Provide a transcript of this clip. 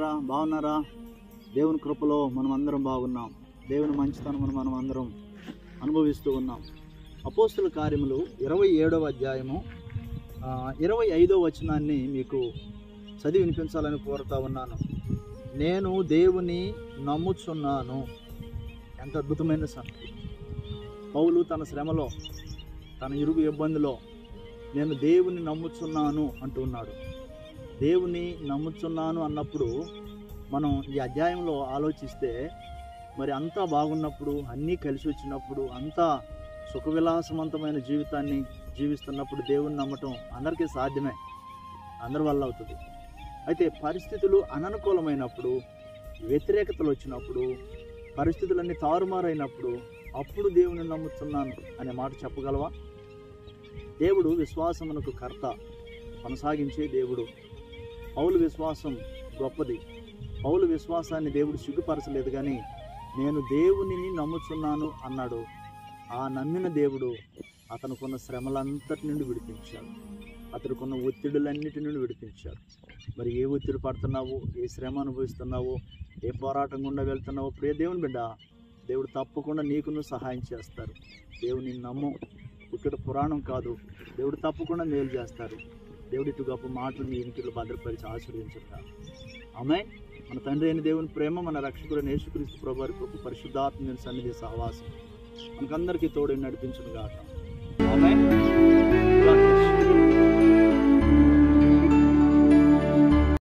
ప్రియులారా, బాగున్నారా? దేవుని కృపలో మనం అందరం బాగున్నాం. దేవుని మంచితనం మనం అందరం అనుభవిస్తూ ఉన్నాం. అపోస్తుల కార్యములు 27వ అధ్యాయము 25వ వచనాన్ని మీకు చదివి వినిపించాలని కోరుతా ఉన్నాను. నేను దేవుని నమ్ముచున్నాను. ఎంత అద్భుతమైన సంగతి! పౌలు తన శ్రమలో, తన ఇరుగు ఇబ్బందిలో నేను దేవుని నమ్ముచున్నాను అంటున్నాడు. దేవుని నమ్ముచున్నాను అన్నప్పుడు మనం ఈ అధ్యాయంలో ఆలోచిస్తే, మరి అంతా బాగున్నప్పుడు, అన్నీ కలిసి వచ్చినప్పుడు, అంతా సుఖవిలాసవంతమైన జీవితాన్ని జీవిస్తున్నప్పుడు దేవుని నమ్మటం అందరికీ సాధ్యమే, అందరి వల్ల అవుతుంది. అయితే పరిస్థితులు అననుకూలమైనప్పుడు, వ్యతిరేకతలు వచ్చినప్పుడు, పరిస్థితులన్నీ తారుమారైనప్పుడు, అప్పుడు దేవుని నమ్ముతున్నాను అనే మాట చెప్పగలవా? దేవుడు విశ్వాసమునకు కర్త, కొనసాగించే దేవుడు. పౌలు విశ్వాసం గొప్పది. పౌలు విశ్వాసాన్ని దేవుడు సిగ్గుపరచలేదు, కానీ నేను దేవునిని నమ్ముచున్నాను అన్నాడు. ఆ నమ్మిన దేవుడు అతనుకున్న శ్రమలంతటి నుండి విడిపించాడు, అతనుకున్న ఒత్తిడులన్నిటి నుండి విడిపించాడు. మరి ఏ ఒత్తిడి పడుతున్నావో, ఏ శ్రమ అనుభవిస్తున్నావో, ఏ పోరాటం గుండా వెళ్తున్నావో, ప్రియ దేవుని బిడ్డ, దేవుడు తప్పకుండా నీకు సహాయం చేస్తారు. దేవుని నమ్ము, ఇక్కడ పురాణం కాదు. దేవుడు తప్పకుండా మేలు చేస్తారు. దేవుడి ఇటు గొప్ప మాటలు మీ ఇంటిలో భద్రపరిచి ఆశీర్వదించుతారు. ఆమేన్. మన తండ్రి అయిన దేవుని ప్రేమ, మన రక్షకుడైన యేసుక్రీస్తు ప్రభువారి కృప, పరిశుద్ధాత్మ సన్నిధి సహవాసం మనకందరికీ తోడు నడిపించును గాక. ఆమేన్.